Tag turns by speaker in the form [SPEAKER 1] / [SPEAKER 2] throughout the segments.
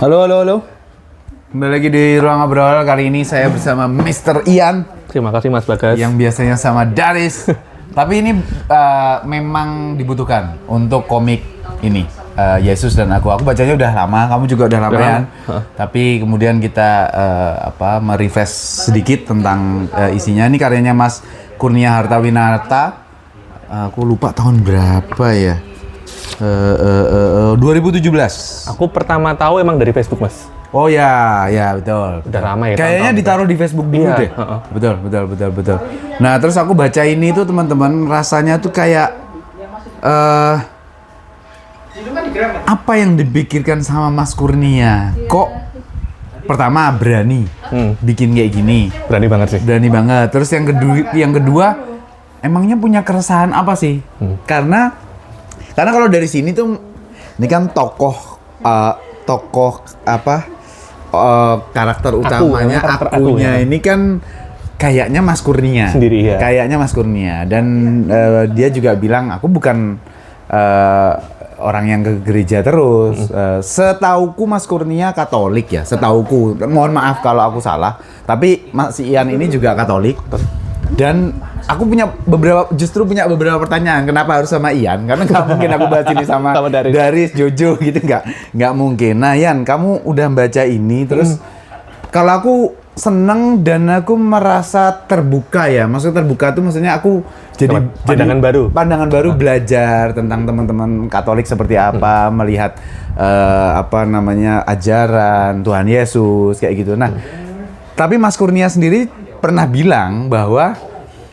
[SPEAKER 1] Halo, halo, halo. Kembali lagi di Ruang Ngobrol. Kali ini saya bersama Mr. Ian.
[SPEAKER 2] Terima kasih Mas Bagas.
[SPEAKER 1] Yang biasanya sama Daris. Tapi ini memang dibutuhkan untuk komik ini. Yesus dan Aku. Aku bacanya udah lama, kamu juga udah lama ya. Tapi kemudian kita merefresh sedikit tentang isinya. Ini karyanya Mas Kurnia Hartawinata. Aku lupa tahun berapa ya. 2017.
[SPEAKER 2] Aku pertama tahu emang dari Facebook, Mas.
[SPEAKER 1] Oh ya, ya betul.
[SPEAKER 2] Udah lama ya.
[SPEAKER 1] Kayaknya ditaruh di Facebook dulu
[SPEAKER 2] iya,
[SPEAKER 1] deh. Betul. Nah, terus aku baca ini tuh teman-teman, rasanya tuh kayak apa yang dipikirkan sama Mas Kurnia? Kok pertama berani bikin kayak gini?
[SPEAKER 2] Berani banget sih.
[SPEAKER 1] Berani banget. Terus yang kedua emangnya punya keresahan apa sih? Karena kalau dari sini tuh ini kan tokoh karakter utamanya akunya ini kan kayaknya Mas Kurnia
[SPEAKER 2] sendiri ya.
[SPEAKER 1] Kayaknya Mas Kurnia dan dia juga bilang aku bukan orang yang ke gereja terus. Setauku Mas Kurnia Katolik ya, setauku. Mohon maaf kalau aku salah, tapi Mas Ian ini juga Katolik. Dan aku justru punya beberapa pertanyaan. Kenapa harus sama Ian? Karena nggak mungkin aku baca ini sama Daris, Jojo gitu, nggak mungkin. Nah Ian, kamu udah baca ini terus kalau aku seneng dan aku merasa terbuka ya. Maksudnya terbuka tuh maksudnya aku jadi pandangan baru belajar tentang teman-teman Katolik seperti apa, melihat ajaran Tuhan Yesus kayak gitu. Nah, tapi Mas Kurnia sendiri pernah bilang bahwa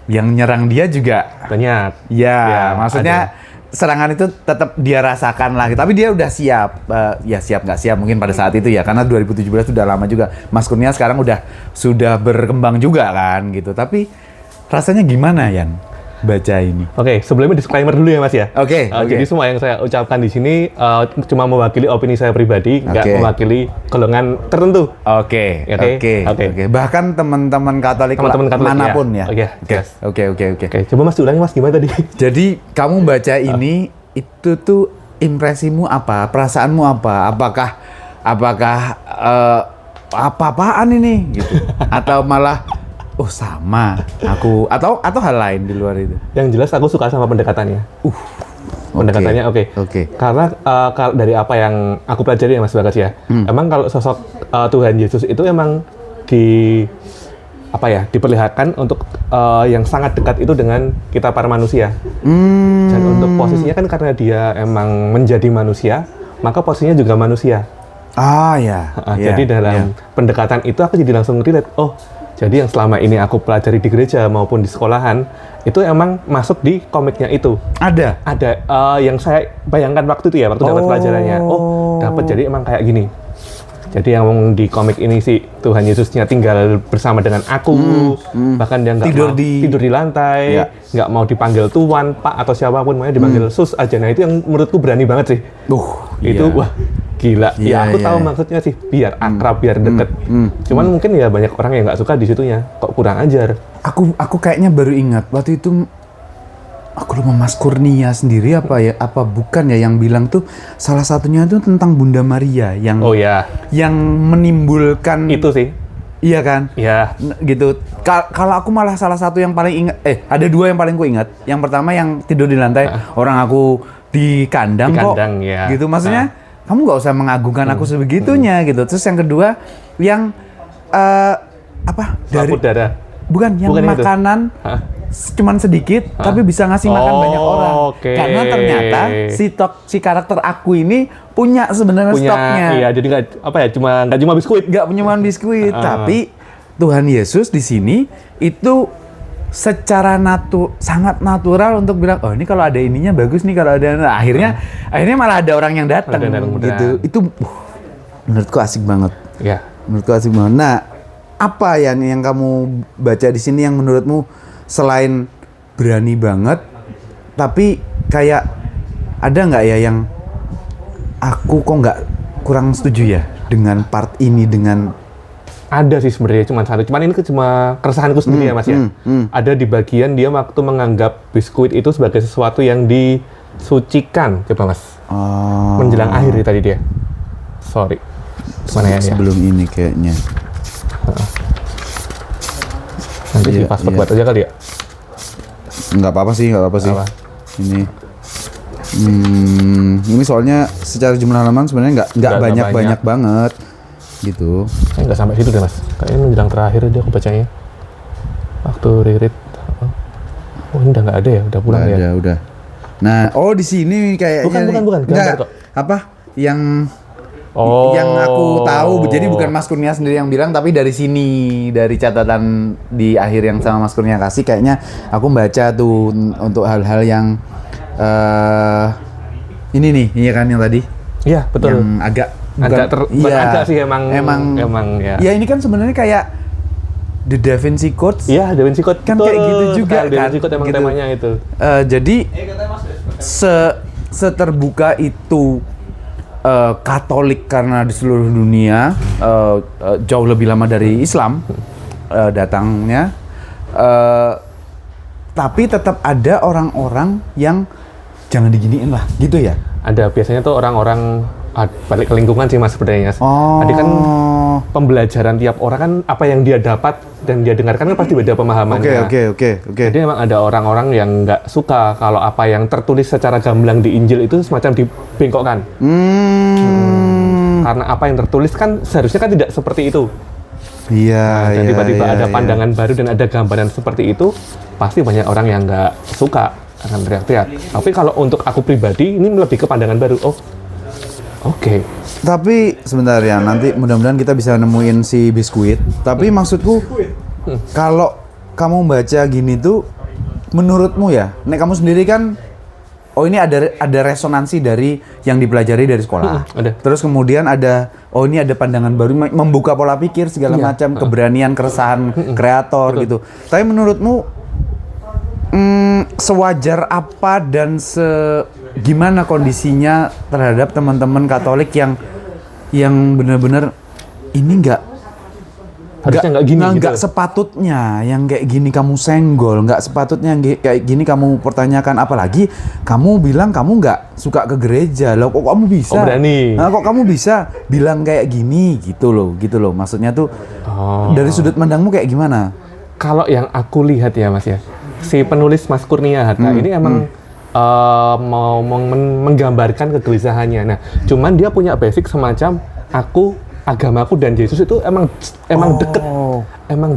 [SPEAKER 1] yang nyerang dia juga
[SPEAKER 2] banyak.
[SPEAKER 1] Ya maksudnya serangan itu tetap dia rasakan lah. Tapi dia udah siap. Ya siap nggak siap mungkin pada saat itu ya. Karena 2017 sudah lama juga. Mas Kurnia sekarang sudah berkembang juga kan gitu. Tapi rasanya gimana Yan? Baca ini.
[SPEAKER 2] Oke, sebelumnya disclaimer dulu ya Mas ya.
[SPEAKER 1] Oke.
[SPEAKER 2] Jadi semua yang saya ucapkan di sini cuma mewakili opini saya pribadi, nggak mewakili golongan tertentu.
[SPEAKER 1] Oke. Bahkan teman-teman Katolik manapun ya. Oke.
[SPEAKER 2] Coba Mas ulangi Mas gimana tadi?
[SPEAKER 1] Jadi kamu baca ini itu tuh impresimu apa? Perasaanmu apa? Apakah apa-apaan ini gitu? Atau malah sama aku atau hal lain di luar itu?
[SPEAKER 2] Yang jelas aku suka sama pendekatannya. Pendekatannya oke. Karena dari apa yang aku pelajari ya Mas Bagas ya. Emang kalau sosok Tuhan Yesus itu emang diperlihatkan untuk yang sangat dekat itu dengan kita para manusia. Dan untuk posisinya kan karena dia emang menjadi manusia, maka posisinya juga manusia. Jadi dalam pendekatan itu aku jadi langsung relate. Jadi yang selama ini aku pelajari di gereja maupun di sekolahan itu emang masuk di komiknya itu. Ada yang saya bayangkan waktu itu ya, waktu dapat pelajarannya. Dapat jadi emang kayak gini. Jadi yang di komik ini sih Tuhan Yesusnya tinggal bersama dengan aku, bahkan dia nggak mau tidur di lantai, nggak mau dipanggil tuan, pak atau siapapun, maunya dipanggil sus aja. Nah itu yang menurutku berani banget sih. Wah gila. Aku tahu maksudnya sih biar akrab, biar deket. Cuman mungkin ya banyak orang yang nggak suka di situnya, kok kurang ajar.
[SPEAKER 1] Aku kayaknya baru ingat waktu itu. Aku lupa Mas Kurnia sendiri apa bukan ya yang bilang tuh salah satunya itu tentang Bunda Maria yang yang menimbulkan
[SPEAKER 2] itu sih.
[SPEAKER 1] Iya kan?
[SPEAKER 2] Iya.
[SPEAKER 1] Gitu. Kalau aku malah salah satu yang paling ingat ada dua yang paling ku ingat. Yang pertama yang tidur di lantai, orang aku di kandang kok.
[SPEAKER 2] Ya.
[SPEAKER 1] Gitu maksudnya kamu nggak usah mengagungkan aku sebegitunya gitu. Terus yang kedua yang dari
[SPEAKER 2] darah.
[SPEAKER 1] Bukan makanan cuman sedikit tapi bisa ngasih makan banyak orang. Karena ternyata si karakter aku ini punya sebenarnya stoknya.
[SPEAKER 2] Iya, jadi nggak cuma biskuit.
[SPEAKER 1] Nggak punya biskuit, tapi Tuhan Yesus di sini itu secara sangat natural untuk bilang, ini kalau ada ininya bagus nih, kalau ada akhirnya malah ada orang yang datang gitu. Itu menurutku asik banget.
[SPEAKER 2] Iya.
[SPEAKER 1] Menurutku asik banget. Nah, apa yang kamu baca di sini yang menurutmu selain berani banget, tapi kayak ada nggak ya yang aku kok nggak kurang setuju ya dengan part ini dengan
[SPEAKER 2] Ada sih sebenarnya cuma satu. Cuman ini cuma keresahanku sendiri ya Mas ya. Ada di bagian dia waktu menganggap biskuit itu sebagai sesuatu yang disucikan. Coba Mas. Menjelang akhir tadi dia. Sorry. Mana ya?
[SPEAKER 1] Sebelum ini kayaknya.
[SPEAKER 2] Nanti di
[SPEAKER 1] Iya,
[SPEAKER 2] fast
[SPEAKER 1] iya.
[SPEAKER 2] forward aja kali ya.
[SPEAKER 1] Nggak apa-apa sih.
[SPEAKER 2] Apa?
[SPEAKER 1] Ini. Ini soalnya secara jumlah halaman sebenarnya nggak banyak banget gitu.
[SPEAKER 2] Nggak sampai situ deh mas. Kayaknya menjelang terakhir dia aku bacanya. Waktu reread. Oh ini udah nggak ada ya, udah pulang
[SPEAKER 1] Nggak
[SPEAKER 2] ya.
[SPEAKER 1] ada, udah. Nah, di sini kayaknya.
[SPEAKER 2] Bukan, gambar
[SPEAKER 1] Nggak,
[SPEAKER 2] kok.
[SPEAKER 1] apa?
[SPEAKER 2] Oh.
[SPEAKER 1] Yang aku tahu, jadi bukan Mas Kurnia sendiri yang bilang, tapi dari sini, dari catatan di akhir yang sama Mas Kurnia kasih, kayaknya aku baca tuh untuk hal-hal yang ini nih, iya kan yang tadi?
[SPEAKER 2] Iya betul.
[SPEAKER 1] Yang agak
[SPEAKER 2] bukan agak sih emang ya.
[SPEAKER 1] Ya ini kan sebenarnya kayak The Da Vinci Code.
[SPEAKER 2] Iya, Da Vinci Code
[SPEAKER 1] Kan
[SPEAKER 2] betul,
[SPEAKER 1] kayak gitu juga
[SPEAKER 2] Da
[SPEAKER 1] kan.
[SPEAKER 2] Vinci Code emang
[SPEAKER 1] gitu.
[SPEAKER 2] temanya itu.
[SPEAKER 1] Jadi seterbuka itu Katolik karena di seluruh dunia jauh lebih lama dari Islam datangnya, tapi tetap ada orang-orang yang jangan diginiin lah, gitu ya.
[SPEAKER 2] Ada biasanya tuh orang-orang balik ke lingkungan sih mas sebenarnya.
[SPEAKER 1] Oh.
[SPEAKER 2] Jadi kan pembelajaran tiap orang kan apa yang dia dapat dan dia dengarkan kan pasti beda pemahamannya.
[SPEAKER 1] Oke.
[SPEAKER 2] Jadi memang ada orang-orang yang nggak suka kalau apa yang tertulis secara gamblang di Injil itu semacam dibengkokkan. Karena apa yang tertulis kan seharusnya kan tidak seperti itu.
[SPEAKER 1] Iya.
[SPEAKER 2] Dan tiba-tiba ada pandangan baru dan ada gambaran seperti itu, pasti banyak orang yang nggak suka akan teriak-teriak. Tapi kalau untuk aku pribadi ini lebih ke pandangan baru. Oh, oke.
[SPEAKER 1] Tapi sebentar ya, nanti mudah-mudahan kita bisa nemuin si biskuit. Tapi maksudku, kalau kamu baca gini tuh, menurutmu ya, nek kamu sendiri kan, ini ada resonansi dari yang dipelajari dari sekolah.
[SPEAKER 2] Ada.
[SPEAKER 1] Terus kemudian ada, ini ada pandangan baru, membuka pola pikir segala macam, keberanian, keresahan kreator gitu. Tapi menurutmu, sewajar apa dan gimana kondisinya terhadap teman-teman Katolik yang benar-benar ini
[SPEAKER 2] Harusnya nggak gini
[SPEAKER 1] nggak
[SPEAKER 2] gitu.
[SPEAKER 1] sepatutnya yang kayak gini kamu senggol, nggak sepatutnya yang kayak gini kamu pertanyakan, apalagi kamu bilang kamu nggak suka ke gereja loh, kok kamu bisa?
[SPEAKER 2] Oh, berani.
[SPEAKER 1] Nah, kok kamu bisa bilang kayak gini gitu loh, maksudnya tuh dari sudut pandangmu kayak gimana?
[SPEAKER 2] Kalau yang aku lihat ya mas ya, si penulis Mas Kurnia Hatta ini emang mau menggambarkan kegelisahannya. Nah, cuman dia punya basic semacam agamaku dan Yesus itu emang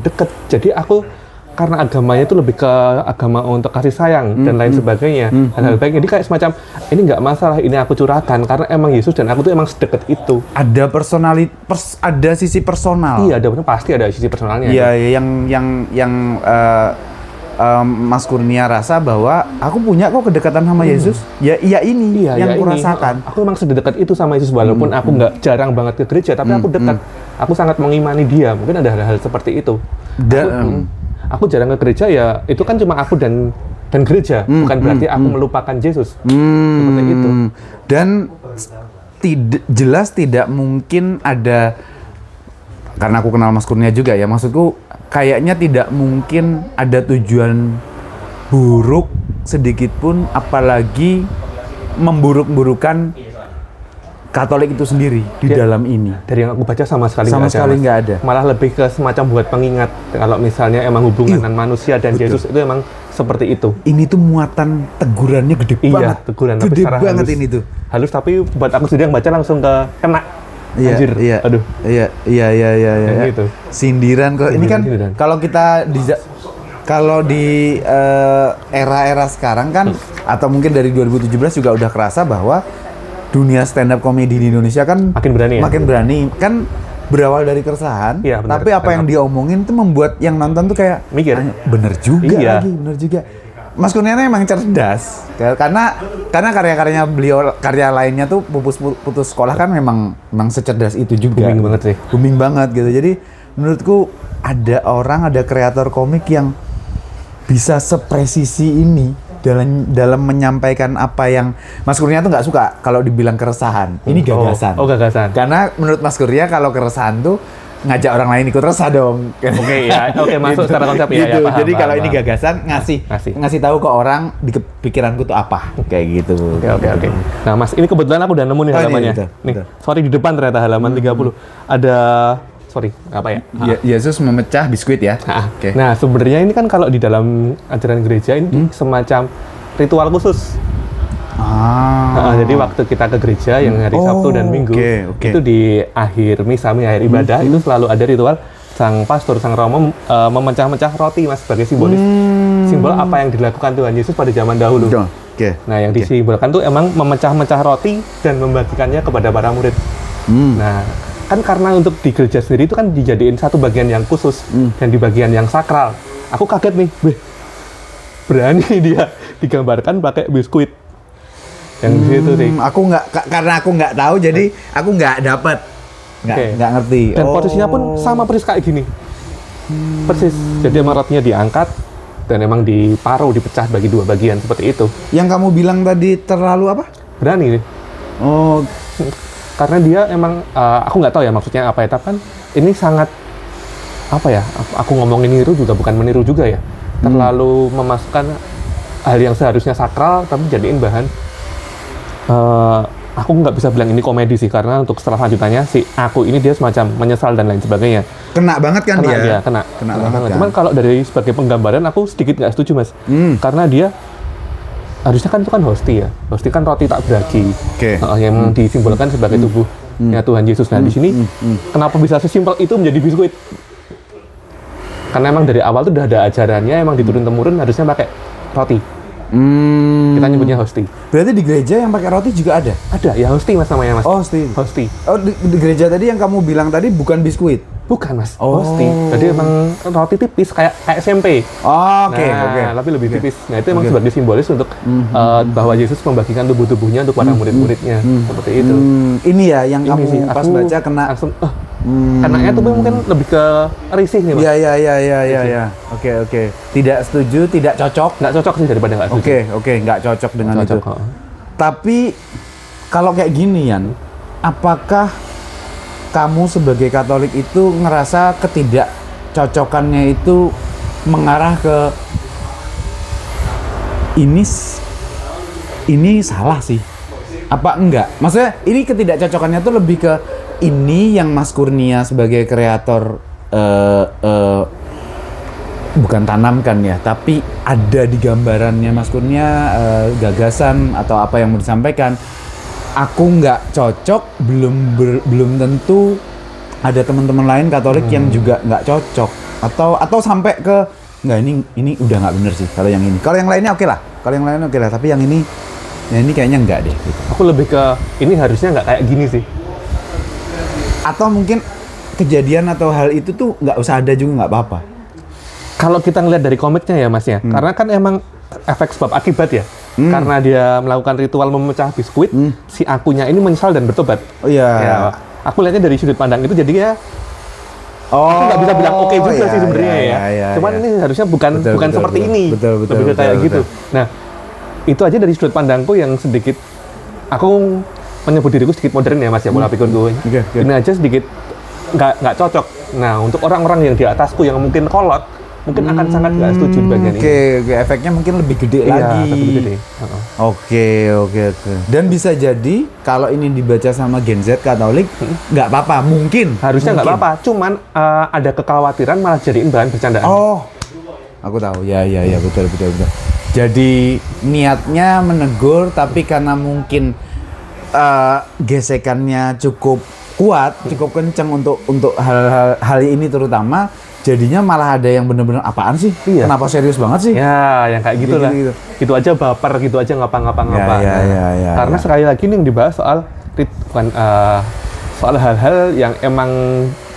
[SPEAKER 2] deket. Jadi aku karena agamanya itu lebih ke agama untuk kasih sayang dan lain sebagainya, hal-hal baik. Jadi kayak semacam ini nggak masalah, ini aku curahkan karena emang Yesus dan aku tuh emang sedekat itu.
[SPEAKER 1] Ada ada sisi personal.
[SPEAKER 2] Iya, pasti ada sisi personalnya.
[SPEAKER 1] Iya, yang Mas Kurnia rasa bahwa aku punya kok kedekatan sama Yesus. Ya ini yang kurasakan.
[SPEAKER 2] Aku memang sedekat itu sama Yesus walaupun aku nggak jarang banget ke gereja, tapi aku dekat. Aku sangat mengimani dia. Mungkin ada hal-hal seperti itu. Aku jarang ke gereja ya, itu kan cuma aku dan gereja, bukan berarti aku melupakan Yesus. Seperti itu.
[SPEAKER 1] Dan jelas tidak mungkin ada, karena aku kenal Mas Kurnia juga ya, maksudku kayaknya tidak mungkin ada tujuan buruk sedikit pun, apalagi memburuk-burukan Katolik itu sendiri di dalam ini.
[SPEAKER 2] Dari yang aku baca sama sekali
[SPEAKER 1] nggak ada.
[SPEAKER 2] Malah lebih ke semacam buat pengingat kalau misalnya emang hubungan manusia dan Yesus itu emang seperti itu.
[SPEAKER 1] Ini tuh muatan tegurannya gede banget.
[SPEAKER 2] Teguran tapi
[SPEAKER 1] gede
[SPEAKER 2] secara
[SPEAKER 1] banget
[SPEAKER 2] halus.
[SPEAKER 1] ini tuh.
[SPEAKER 2] Halus tapi buat aku sendiri yang baca langsung kena. Anjir.
[SPEAKER 1] Iya.
[SPEAKER 2] Aduh.
[SPEAKER 1] Iya.
[SPEAKER 2] Gitu.
[SPEAKER 1] Sindiran kok. Ini kan
[SPEAKER 2] Sindiran.
[SPEAKER 1] kalau di era-era sekarang kan atau mungkin dari 2017 juga udah kerasa bahwa dunia stand up comedy di Indonesia kan
[SPEAKER 2] makin berani ya?
[SPEAKER 1] Kan berawal dari keresahan,
[SPEAKER 2] iya, bener.
[SPEAKER 1] tapi apa yang diomongin tuh membuat yang nonton tuh kayak
[SPEAKER 2] mikir,
[SPEAKER 1] bener juga. Mas Kurnia emang cerdas karena karya-karyanya beliau, karya lainnya tuh putus sekolah kan memang secerdas itu juga. Booming banget gitu. Jadi menurutku ada kreator komik yang bisa sepresisi ini dalam menyampaikan apa yang Mas Kurnia tuh nggak suka kalau dibilang keresahan. Ini gagasan.
[SPEAKER 2] Gagasan.
[SPEAKER 1] Karena menurut Mas Kurnia kalau keresahan tuh ngajak orang lain ikut resah dong.
[SPEAKER 2] Oke, ya. Oke, masuk secara konsep ya,
[SPEAKER 1] gitu.
[SPEAKER 2] ya, paham,
[SPEAKER 1] Jadi kalau
[SPEAKER 2] paham,
[SPEAKER 1] ini
[SPEAKER 2] paham.
[SPEAKER 1] gagasan ngasih tahu ke orang di pikiranku tuh apa kayak gitu.
[SPEAKER 2] Oke. Nah, Mas, ini kebetulan aku udah nemu nih
[SPEAKER 1] Oh, ini,
[SPEAKER 2] halamannya.
[SPEAKER 1] betul,
[SPEAKER 2] Nih,
[SPEAKER 1] betul.
[SPEAKER 2] sorry di depan ternyata halaman 30. Ada apa ya?
[SPEAKER 1] Yesus memecah biskuit ya. Oke.
[SPEAKER 2] Nah, sebenarnya ini kan kalau di dalam ajaran gereja ini semacam ritual khusus. Jadi waktu kita ke gereja yang hari Sabtu dan Minggu,
[SPEAKER 1] oke.
[SPEAKER 2] itu di akhir misa, akhir ibadah, itu selalu ada ritual sang pastor, sang romo memecah-mecah roti, Mas, sebagai simbolis. Simbol apa yang dilakukan Tuhan Yesus pada zaman dahulu.
[SPEAKER 1] Oke.
[SPEAKER 2] Nah, yang disimbolkan tuh emang memecah-mecah roti dan membagikannya kepada para murid. Nah, kan karena untuk di gereja sendiri itu kan dijadiin satu bagian yang khusus dan di bagian yang sakral. Aku kaget nih, berani dia digambarkan pakai biskuit. Yang di situ sih.
[SPEAKER 1] Karena aku nggak tahu, jadi aku nggak dapat, nggak ngerti.
[SPEAKER 2] Dan posisinya pun sama persis kayak gini, persis. Jadi emang rotinya diangkat dan emang diparuh, dipecah bagi dua bagian seperti itu.
[SPEAKER 1] Yang kamu bilang tadi terlalu apa?
[SPEAKER 2] Berani nih.
[SPEAKER 1] Oh,
[SPEAKER 2] Karena dia emang aku nggak tahu ya maksudnya apa ya, tapi kan ini sangat apa ya? Aku ngomongin niru juga bukan meniru juga ya. Terlalu memasukkan hal yang seharusnya sakral tapi jadiin bahan. Aku nggak bisa bilang ini komedi sih, karena untuk setelah lanjutannya si aku ini dia semacam menyesal dan lain sebagainya.
[SPEAKER 1] kena banget kan dia?
[SPEAKER 2] Kena
[SPEAKER 1] banget kan?
[SPEAKER 2] Cuman kalau dari sebagai penggambaran aku sedikit nggak setuju, Mas. Karena dia harusnya kan itu kan hosti ya. Hosti kan roti tak beragi. Yang disimbolkan sebagai tubuhnya Tuhan Yesus. Nah, di sini kenapa bisa sesimpel itu menjadi biskuit? Karena emang dari awal tuh udah ada ajarannya, emang diturun-temurun harusnya pakai roti. Kita nyebutnya hosti.
[SPEAKER 1] Berarti di gereja yang pakai roti juga ada?
[SPEAKER 2] Ada, ya hosti, Mas, namanya, Mas.
[SPEAKER 1] Oh, hosti.
[SPEAKER 2] Hosti.
[SPEAKER 1] Oh, di gereja tadi yang kamu bilang tadi bukan biskuit?
[SPEAKER 2] Bukan, Mas.
[SPEAKER 1] Oh.
[SPEAKER 2] Hosti. Jadi emang roti tipis kayak SMP.
[SPEAKER 1] Oke.
[SPEAKER 2] Tapi lebih tipis. Nah, itu emang sebagai simbolis untuk bahwa Yesus membagikan tubuh-tubuhnya untuk para murid-muridnya. Seperti itu.
[SPEAKER 1] Ini ya yang
[SPEAKER 2] Ini
[SPEAKER 1] kamu
[SPEAKER 2] sih,
[SPEAKER 1] pas
[SPEAKER 2] aku
[SPEAKER 1] baca kena.
[SPEAKER 2] langsung, kenanya tuh mungkin lebih ke risih nih, Mas.
[SPEAKER 1] Iya. Oke. Tidak setuju, tidak cocok.
[SPEAKER 2] Nggak cocok sih daripada nggak setuju.
[SPEAKER 1] Oke, nggak cocok dengan
[SPEAKER 2] Cocok,
[SPEAKER 1] itu. Tapi kalau kayak gini, Yan, apakah kamu sebagai Katolik itu ngerasa ketidakcocokannya itu mengarah ke ini salah sih? Apa enggak? Maksudnya ini ketidakcocokannya tuh lebih ke ini yang Mas Kurnia sebagai kreator bukan tanamkan ya, tapi ada di gambarannya Mas Kurnia gagasan atau apa yang mau disampaikan. Aku nggak cocok, belum tentu ada teman-teman lain Katolik yang juga nggak cocok atau sampai ke nggak, ini udah nggak bener sih kalau yang ini. Kalau yang lainnya oke lah, tapi yang ini kayaknya nggak deh. Gitu.
[SPEAKER 2] Aku lebih ke ini harusnya nggak kayak gini sih.
[SPEAKER 1] Atau mungkin kejadian atau hal itu tuh nggak usah ada juga nggak apa-apa.
[SPEAKER 2] Kalau kita ngeliat dari komiknya ya, Mas ya, karena kan emang efek sebab akibat ya. Karena dia melakukan ritual memecah biskuit, si akunya ini menyesal dan bertobat.
[SPEAKER 1] Oh iya.
[SPEAKER 2] Ya, aku lihatnya dari sudut pandang itu, jadi ya aku nggak bisa bilang oke juga sih sebenarnya ya. Cuman ini harusnya bukan seperti ini.
[SPEAKER 1] Betul,
[SPEAKER 2] lebih kayak gitu. Nah, itu aja dari sudut pandangku yang sedikit, aku menyebut diriku sedikit modern ya, Mas ya, pola pikirku. Ini aja sedikit nggak cocok. Nah, untuk orang-orang yang di atasku yang mungkin kolot, mungkin akan sangat nggak setuju di bagian ini.
[SPEAKER 1] Oke, efeknya mungkin lebih gede lagi.
[SPEAKER 2] Lebih gede.
[SPEAKER 1] Oke. Dan bisa jadi kalau ini dibaca sama Gen Z Katolik, nggak apa-apa, mungkin.
[SPEAKER 2] Harusnya nggak apa-apa, cuman ada kekhawatiran malah jadiin bahan bercandaan.
[SPEAKER 1] Oh, aku tahu. Ya, betul. Jadi niatnya menegur, tapi karena mungkin gesekannya cukup kuat, cukup kenceng untuk hal ini terutama. Jadinya malah ada yang bener-bener apaan sih?
[SPEAKER 2] Iya.
[SPEAKER 1] Kenapa serius banget sih?
[SPEAKER 2] Ya, yang kayak gitu lah.
[SPEAKER 1] Gitu.
[SPEAKER 2] Gitu aja baper, gitu aja ngapa-ngapa.
[SPEAKER 1] Ya.
[SPEAKER 2] Karena sekali lagi nih yang dibahas soal soal hal-hal yang emang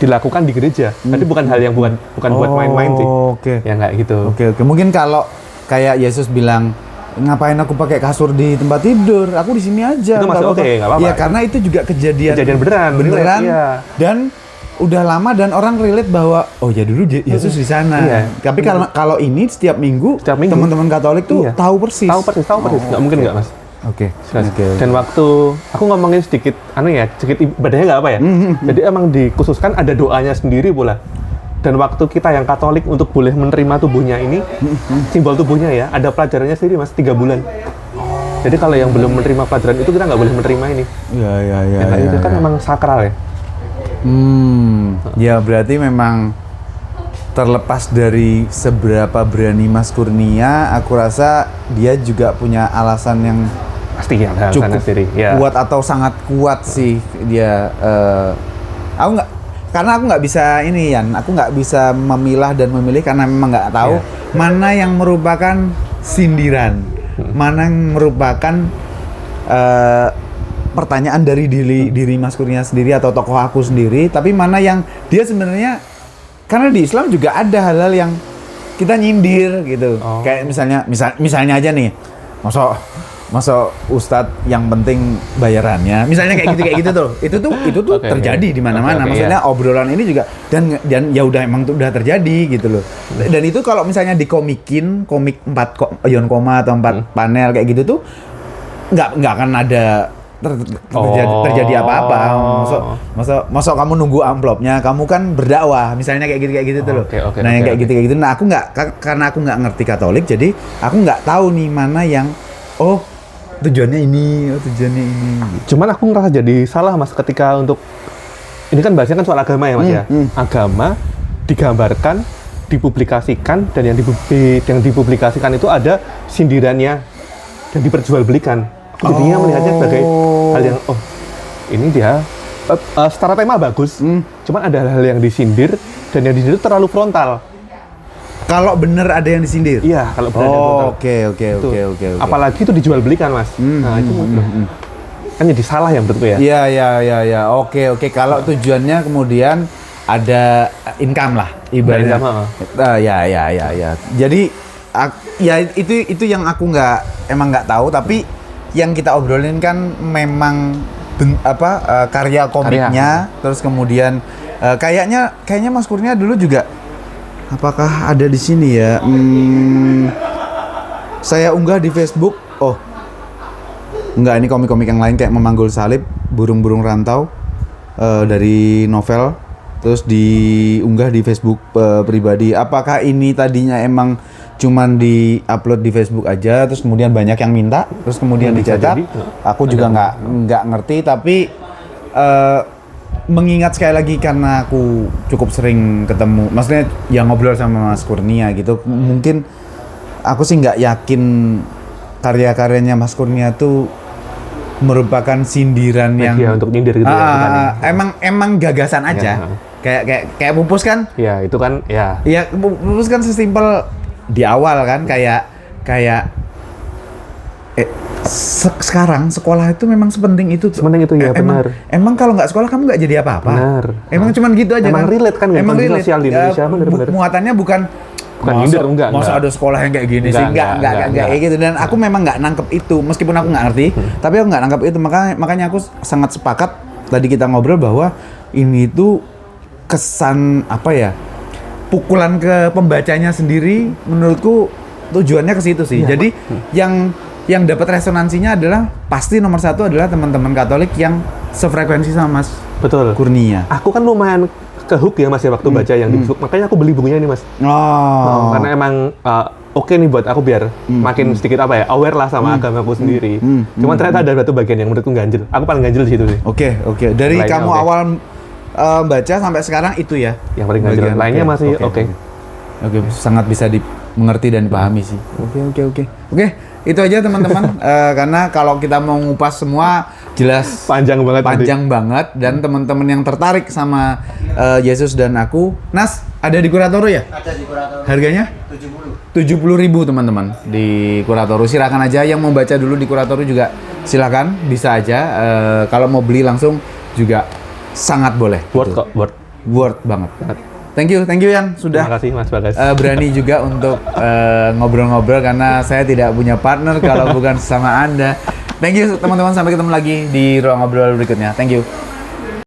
[SPEAKER 2] dilakukan di gereja. Tapi bukan hal yang bukan buat main-main sih.
[SPEAKER 1] Oke.
[SPEAKER 2] Yang kayak gitu.
[SPEAKER 1] Oke. Mungkin kalau kayak Yesus bilang, ngapain aku pakai kasur di tempat tidur? Aku di sini aja.
[SPEAKER 2] Itu masih oke, nggak apa-apa.
[SPEAKER 1] Ya, karena itu juga kejadian
[SPEAKER 2] beneran.
[SPEAKER 1] Iya. Dan udah lama dan orang relate bahwa oh ya dulu Yesus di sana.
[SPEAKER 2] Iya.
[SPEAKER 1] Tapi kalau ini setiap minggu
[SPEAKER 2] Setiap minggu.
[SPEAKER 1] teman-teman Katolik tuh tahu persis.
[SPEAKER 2] Tahu persis. Nggak mungkin nggak, Mas.
[SPEAKER 1] Oke.
[SPEAKER 2] Dan waktu aku ngomongin sedikit, sedikit ibadahnya nggak apa ya. Jadi emang dikhususkan ada doanya sendiri pula. Dan waktu kita yang Katolik untuk boleh menerima tubuhnya ini, simbol tubuhnya ya, ada pelajarannya sendiri mas, 3 bulan. Jadi kalau yang belum menerima pelajaran itu kita nggak boleh menerima ini.
[SPEAKER 1] Iya.
[SPEAKER 2] Itu kan memang sakral ya.
[SPEAKER 1] Ya berarti memang terlepas dari seberapa berani Mas Kurnia, aku rasa dia juga punya alasan yang
[SPEAKER 2] Pasti ya, ada
[SPEAKER 1] cukup
[SPEAKER 2] alasannya sendiri. Ya.
[SPEAKER 1] kuat atau sangat kuat sih dia. Karena aku nggak bisa ini Yan, aku nggak bisa memilah dan memilih karena memang nggak tahu mana yang merupakan sindiran, mana yang merupakan pertanyaan dari diri Mas Kurnia sendiri atau tokoh aku sendiri, tapi mana yang dia sebenarnya, karena di Islam juga ada hal-hal yang kita nyindir gitu, kayak misalnya aja nih, masa ustadz yang penting bayarannya, misalnya kayak gitu tuh, itu tuh terjadi di mana-mana. Maksudnya obrolan ini juga dan ya udah emang udah terjadi gitu loh. Dan itu kalau misalnya dikomikin, komik 4 ion koma atau 4 panel kayak gitu tuh nggak akan ada terjadi apa-apa. Masa kamu nunggu amplopnya, kamu kan berdakwah, misalnya kayak gitu tuh loh. Nah yang kayak gitu. Nah aku karena aku nggak ngerti Katolik, jadi aku nggak tahu nih mana yang tujuannya ini.
[SPEAKER 2] Cuman aku ngerasa jadi salah mas ketika untuk ini kan bahasnya kan soal agama ya mas ya. Agama digambarkan, dipublikasikan, dan yang dipublikasikan itu ada sindirannya dan diperjualbelikan. Aku jadinya melihatnya sebagai hal yang ini dia secara tema bagus. Cuman ada hal yang disindir dan yang disindir terlalu frontal.
[SPEAKER 1] Kalau bener ada yang disindir?
[SPEAKER 2] Iya, kalau bener ada yang frontal.
[SPEAKER 1] Oke.
[SPEAKER 2] Apalagi itu dijual belikan, Mas. Nah, itu kan jadi salah ya menurutku ya.
[SPEAKER 1] Iya. Oke. Kalau tujuannya kemudian ada income lah ibaratnya. Ya. Jadi ya itu yang aku emang nggak tahu, tapi yang kita obrolin kan memang karya komiknya, terus kemudian kayaknya Mas Kurnia dulu juga. Apakah ada di sini ya? Saya unggah di Facebook. Enggak, ini komik-komik yang lain kayak Memanggul Salib, Burung-burung Rantau dari novel. Terus diunggah di Facebook pribadi. Apakah ini tadinya emang cuman di-upload di Facebook aja, terus kemudian banyak yang minta, terus kemudian dicetak? Aku juga nggak ngerti, tapi mengingat sekali lagi karena aku cukup sering ketemu, maksudnya yang ngobrol sama Mas Kurnia gitu, mungkin aku sih nggak yakin karya-karyanya Mas Kurnia tuh merupakan sindiran yang
[SPEAKER 2] untuk nyindir gitu
[SPEAKER 1] emang gagasan aja. Kayak Pupus kan?
[SPEAKER 2] Ya, itu kan ya.
[SPEAKER 1] Ya, Pupus kan sesimpel di awal kan kayak sekarang sekolah itu memang sepenting itu tuh.
[SPEAKER 2] Sepenting itu ya, benar.
[SPEAKER 1] Emang kalau nggak sekolah kamu nggak jadi apa-apa.
[SPEAKER 2] Benar.
[SPEAKER 1] Emang cuman gitu aja.
[SPEAKER 2] Emang
[SPEAKER 1] kan?
[SPEAKER 2] relate kan?
[SPEAKER 1] Emang relate.
[SPEAKER 2] Sosial di Indonesia benar-benar.
[SPEAKER 1] Muatannya bukan
[SPEAKER 2] nyindir, enggak.
[SPEAKER 1] Masa ada sekolah yang kayak gini sih? Enggak kayak gitu. Dan aku memang nggak nangkep itu, meskipun aku nggak ngerti, tapi aku nggak nangkep itu. Makanya aku sangat sepakat tadi kita ngobrol bahwa ini tuh kesan pukulan ke pembacanya sendiri. Menurutku tujuannya ke situ sih. Jadi yang dapat resonansinya adalah pasti nomor satu adalah teman-teman Katolik yang sefrekuensi sama Mas Kurnia.
[SPEAKER 2] Aku kan lumayan ke hook ya Mas ya waktu baca yang di Facebook, makanya aku beli bukunya ini Mas. Karena emang oke nih buat aku biar makin sedikit aware lah sama agamaku sendiri. Cuman ternyata ada satu bagian yang menurutku ganjil. Aku paling ganjil di situ sih. Oke.
[SPEAKER 1] Dari kamu awal baca sampai sekarang itu ya
[SPEAKER 2] yang paling ganjil. Lainnya masih oke,
[SPEAKER 1] sangat bisa dimengerti dan dipahami sih. Oke, itu aja teman-teman. Karena kalau kita mau ngupas semua jelas panjang banget dan teman-teman yang tertarik sama Yesus dan aku, Nas, ada di Kuratoro ya?
[SPEAKER 3] Ada di Kuratoro.
[SPEAKER 1] Harganya? 70.000 teman-teman di Kuratoro. Silakan aja yang mau baca dulu di Kuratoro juga silakan, bisa aja. Kalau mau beli langsung juga sangat boleh. Worth banget. Thank you Yan sudah.
[SPEAKER 2] Terima kasih Mas Bagas.
[SPEAKER 1] Berani juga untuk ngobrol-ngobrol karena saya tidak punya partner kalau bukan sama Anda. Thank you teman-teman, sampai ketemu lagi di ruang ngobrol berikutnya. Thank you.